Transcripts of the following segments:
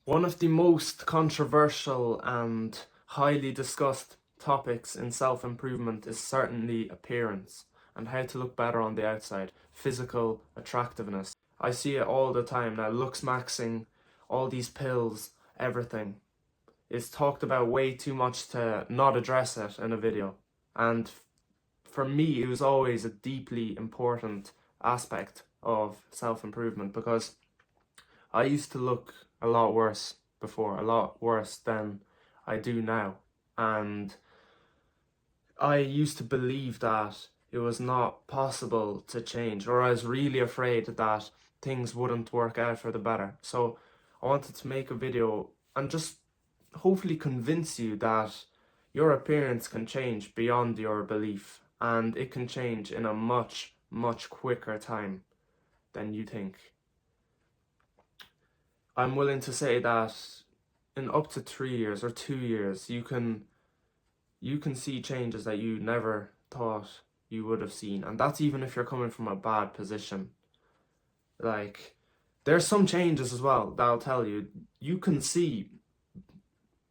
One of the most controversial and highly discussed topics in self-improvement is certainly appearance and how to look better on the outside, physical attractiveness. I see it all the time now, looks maxing, all these pills, everything is talked about way too much to not address it in a video. And for me, it was always a deeply important aspect of self-improvement because I used to look a lot worse before, a lot worse than I do now. And I used to believe that it was not possible to change, or I was really afraid that things wouldn't work out for the better. So I wanted to make a video and just hopefully convince you that your appearance can change beyond your belief, and it can change in a much, much quicker time than you think. I'm willing to say that in up to 3 years or 2 years, you can see changes that you never thought you would have seen, and that's even if you're coming from a bad position. Like, there's some changes as well that I'll tell you. You can see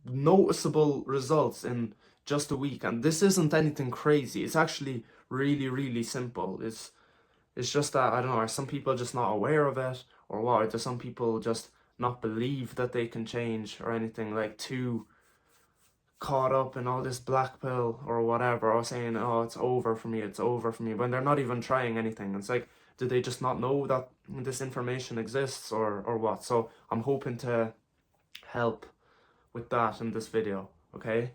noticeable results in just a week, and this isn't anything crazy. It's actually really, really simple. It's just that, I don't know, are some people just not aware of it, or what? Or do some people just not believe that they can change or anything, like too caught up in all this black pill or whatever, or saying, oh, it's over for me, it's over for me, when they're not even trying anything. It's like, do they just not know that this information exists, or what? So I'm hoping to help with that in this video, okay?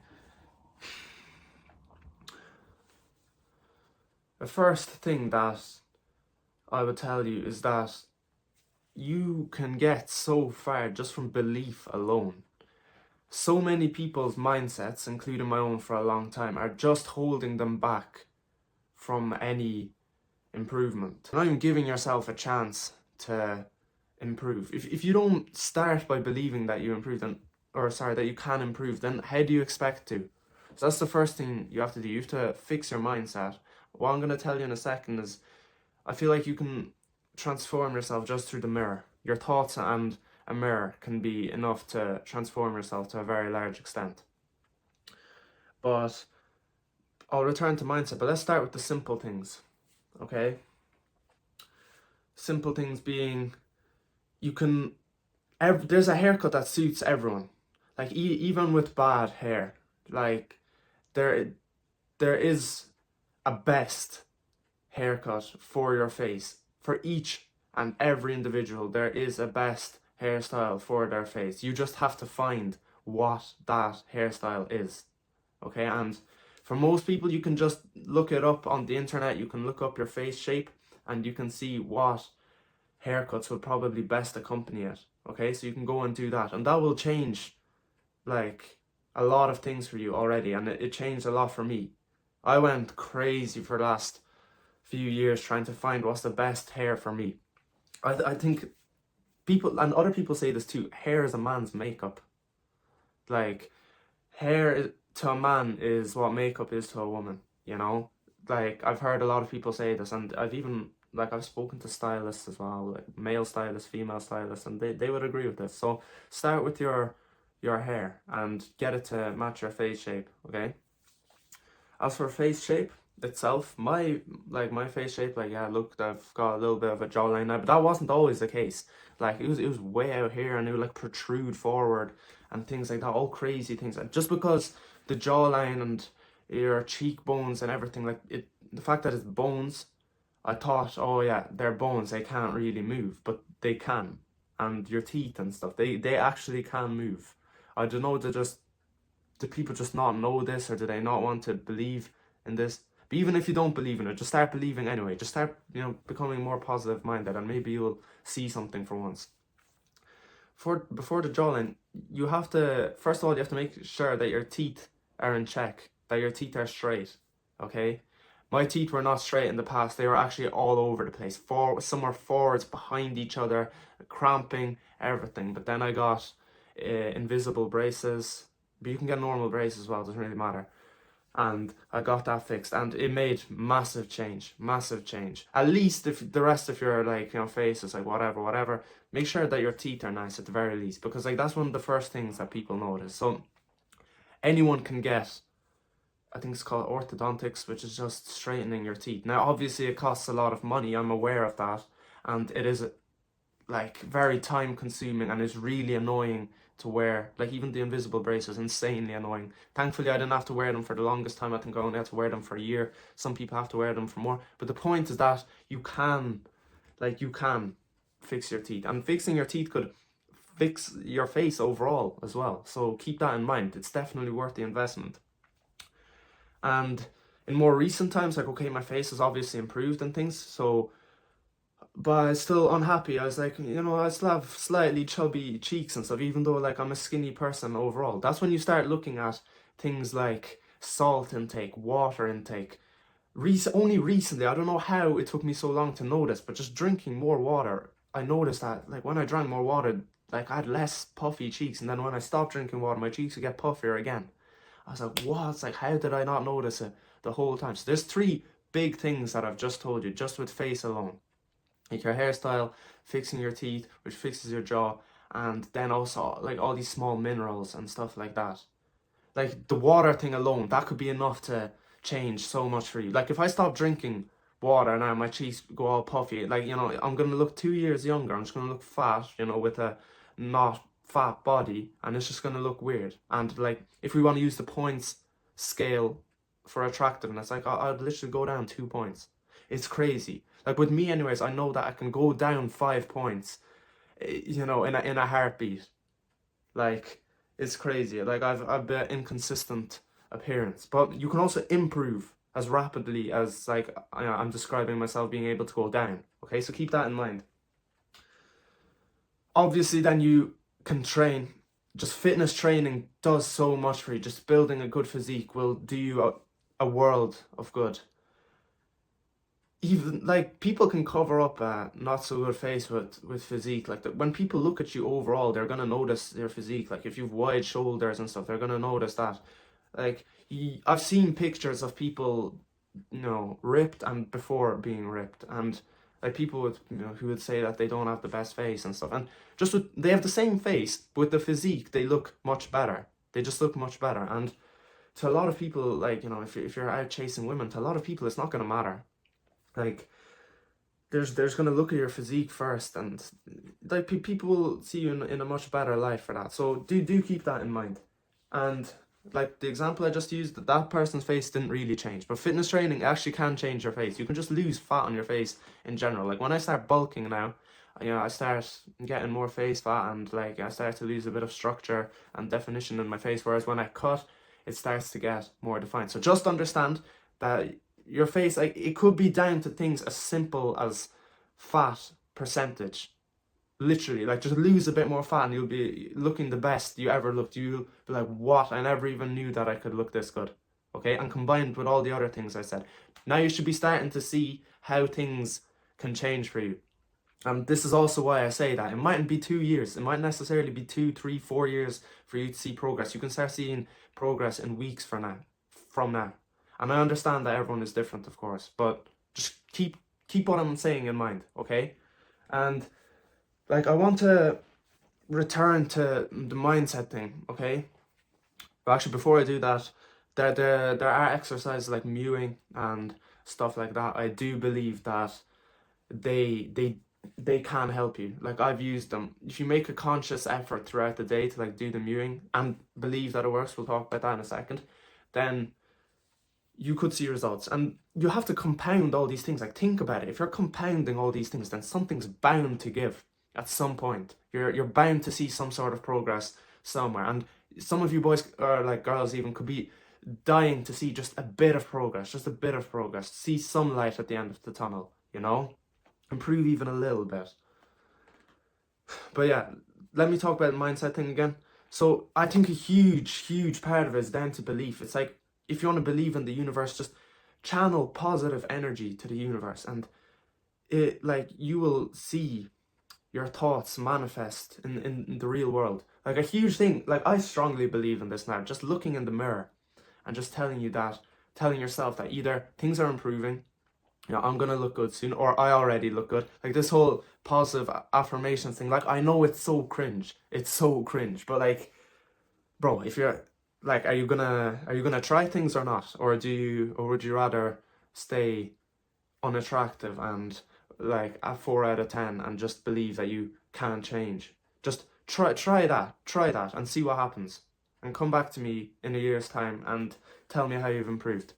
The first thing that I would tell you is that you can get so far just from belief alone. So many people's mindsets, including my own for a long time, are just holding them back from any improvement. You're not even giving yourself a chance to improve. If you don't start by believing that you improve, then, or sorry, that you can improve, then how do you expect to? So that's the first thing you have to do. You have to fix your mindset. What I'm going to tell you in a second is, I feel like you can transform yourself just through the mirror. Your thoughts and a mirror can be enough to transform yourself to a very large extent. But I'll return to mindset, but let's start with the simple things, okay? Simple things being, there's a haircut that suits everyone. Like, even with bad hair, like, there is a best haircut for your face. For each and every individual, there is a best hairstyle for their face. You just have to find what that hairstyle is, okay? And for most people, you can just look it up on the internet. You can look up your face shape and you can see what haircuts will probably best accompany it, okay? So you can go and do that, and that will change like a lot of things for you already, and it changed a lot for me. I went crazy for the last few years trying to find what's the best hair for me. I think people, and other people say this too, hair is a man's makeup. Like, hair to a man is what makeup is to a woman, you know? Like, I've heard a lot of people say this, and I've spoken to stylists as well, like male stylists, female stylists, and they would agree with this. So start with your hair and get it to match your face shape, okay? As for face shape itself, my face shape, like, yeah, look, I've got a little bit of a jawline now, but that wasn't always the case. Like, it was way out here, and it would like protrude forward and things like that, all crazy things. And just because the jawline and your cheekbones and everything, like, the fact that it's bones, I thought, oh yeah, they're bones, they can't really move, but they can. And your teeth and stuff, they actually can move. I don't know, do people just not know this, or do they not want to believe in this? But even if you don't believe in it, just start believing anyway. Just start, becoming more positive minded, and maybe you'll see something for once. Before the jawline, you have to, first of all, you have to make sure that your teeth are in check, that your teeth are straight, okay? My teeth were not straight in the past. They were actually all over the place. Some were forwards, behind each other, cramping, everything. But then I got invisible braces, but you can get normal braces as well, doesn't really matter. and I got that fixed, and it made massive change, massive change. At least if the rest of your like face is like whatever, make sure that your teeth are nice at the very least, because like that's one of the first things that people notice. So anyone can get, I think it's called orthodontics, which is just straightening your teeth. Now obviously it costs a lot of money, I'm aware of that, and it is like very time consuming and it's really annoying to wear. Like even the invisible brace is insanely annoying. Thankfully I didn't have to wear them for the longest time. I think I only had to wear them for a year. Some people have to wear them for more, but the point is that you can fix your teeth, and fixing your teeth could fix your face overall as well, so keep that in mind. It's definitely worth the investment. And in more recent times, like, okay, my face has obviously improved and things, so but I was still unhappy. I was like, I still have slightly chubby cheeks and stuff, even though like I'm a skinny person overall. That's when you start looking at things like salt intake, water intake. Only recently, I don't know how it took me so long to notice, but just drinking more water, I noticed that like when I drank more water, like I had less puffy cheeks, and then when I stopped drinking water, my cheeks would get puffier again. I was like, what? It's like, how did I not notice it the whole time? So there's three big things that I've just told you, just with face alone. Like your hairstyle, fixing your teeth, which fixes your jaw, and then also like all these small minerals and stuff like that. Like the water thing alone, that could be enough to change so much for you. Like if I stop drinking water now, my cheeks go all puffy. Like, I'm gonna look 2 years younger. I'm just gonna look fat, with a not fat body, and it's just gonna look weird. And like if we want to use the points scale for attractiveness, like I'd literally go down 2 points. It's crazy. Like with me, anyways, I know that I can go down 5 points, in a heartbeat. Like it's crazy. Like I've been inconsistent appearance, but you can also improve as rapidly as like I'm describing myself being able to go down. Okay, so keep that in mind. Obviously, then you can train. Just fitness training does so much for you. Just building a good physique will do you a world of good. Even like people can cover up a not so good face with physique. Like when people look at you overall, they're gonna notice your physique. Like if you've wide shoulders and stuff, they're gonna notice that. Like I've seen pictures of people, ripped and before being ripped, and like people with who would say that they don't have the best face and stuff, and they have the same face, but with the physique they look much better. They just look much better, and to a lot of people, like if you're out chasing women, to a lot of people it's not gonna matter. Like there's gonna look at your physique first, and like people will see you in a much better light for that. So do keep that in mind. And like the example I just used, that person's face didn't really change, but fitness training actually can change your face. You can just lose fat on your face in general. Like when I start bulking now, I start getting more face fat, and like I start to lose a bit of structure and definition in my face, whereas when I cut, it starts to get more defined. So just understand that your face, like it could be down to things as simple as fat percentage. Literally, like just lose a bit more fat and you'll be looking the best you ever looked. You'll be like, what? I never even knew that I could look this good. Okay, and combined with all the other things I said, now you should be starting to see how things can change for you. And this is also why I say that it mightn't be 2 years. It might necessarily be 2, 3, 4 years for you to see progress. You can start seeing progress in weeks from now. And I understand that everyone is different, of course, but just keep what I'm saying in mind, okay? And like I want to return to the mindset thing, okay? But actually, before I do that, there are exercises like mewing and stuff like that. I do believe that they can help you. Like I've used them. If you make a conscious effort throughout the day to like do the mewing and believe that it works, we'll talk about that in a second, then you could see results. And you have to compound all these things. Like think about it. If you're compounding all these things, then something's bound to give at some point. You're bound to see some sort of progress somewhere. And some of you boys, or like girls even, could be dying to see just a bit of progress, see some light at the end of the tunnel, improve even a little bit. But yeah, let me talk about the mindset thing again. So I think a huge part of it is down to belief. It's like, if you want to believe in the universe, just channel positive energy to the universe, and you will see your thoughts manifest in the real world. Like a huge thing, like I strongly believe in this now, just looking in the mirror and just telling yourself that either things are improving, I'm gonna look good soon, or I already look good. Like this whole positive affirmation thing, like I know it's so cringe. It's so cringe. But like, bro, if you're like, are you gonna try things or not? Or would you rather stay unattractive and like a 4 out of 10 and just believe that you can't change? Just try that and see what happens. And come back to me in a year's time and tell me how you've improved.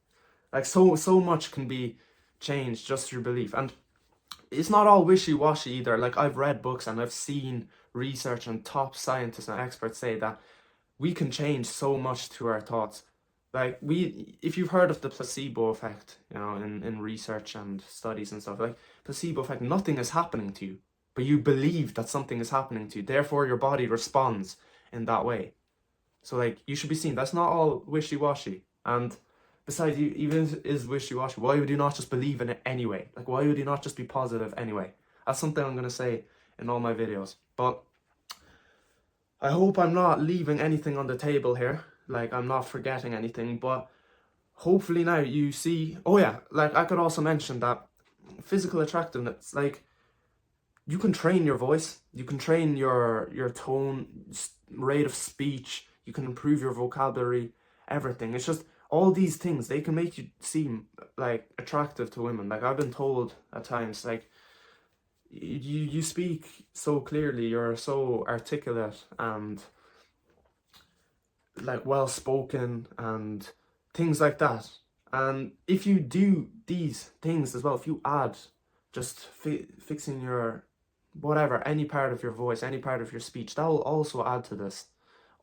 Like so much can be changed just through belief. And it's not all wishy-washy either. Like I've read books and I've seen research and top scientists and experts say that we can change so much through our thoughts. Like if you've heard of the placebo effect, in research and studies and stuff, like placebo effect, nothing is happening to you, but you believe that something is happening to you. Therefore, your body responds in that way. So like you should be seen. That's not all wishy-washy. And besides, even if it is wishy-washy, why would you not just believe in it anyway? Like why would you not just be positive anyway? That's something I'm gonna say in all my videos. But I hope I'm not leaving anything on the table here. Like I'm not forgetting anything, but hopefully now you see. Oh yeah, like I could also mention that physical attractiveness, like you can train your voice, you can train your tone, rate of speech, you can improve your vocabulary, everything. It's just all these things, they can make you seem like attractive to women. Like I've been told at times, like you speak so clearly, you're so articulate and like well spoken and things like that. And if you do these things as well, if you add just fixing your whatever, any part of your voice, any part of your speech, that will also add to this,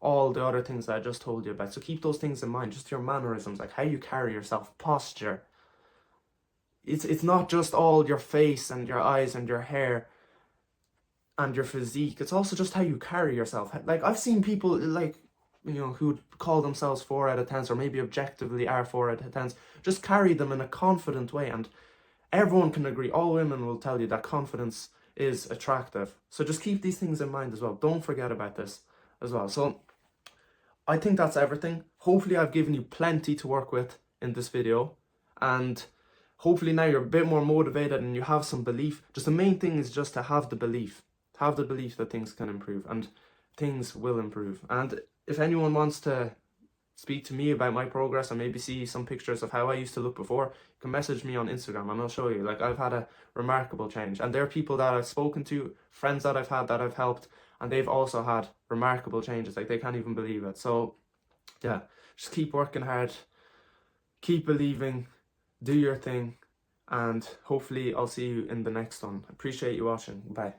all the other things that I just told you about. So keep those things in mind, just your mannerisms, like how you carry yourself, posture. It's not just all your face and your eyes and your hair and your physique. It's also just how you carry yourself. Like I've seen people like who would call themselves 4 out of 10s, or maybe objectively are 4 out of 10s, just carry them in a confident way. And everyone can agree, all women will tell you that confidence is attractive. So just keep these things in mind as well. Don't forget about this as well. So I think that's everything. Hopefully I've given you plenty to work with in this video, and hopefully now you're a bit more motivated and you have some belief. Just the main thing is just to have the belief. Have the belief that things can improve, and things will improve. And if anyone wants to speak to me about my progress and maybe see some pictures of how I used to look before, you can message me on Instagram and I'll show you. Like I've had a remarkable change, and there are people that I've spoken to, friends that I've had that I've helped, and they've also had remarkable changes. Like they can't even believe it. So yeah, just keep working hard, keep believing, do your thing, and hopefully I'll see you in the next one. Appreciate you watching. Bye.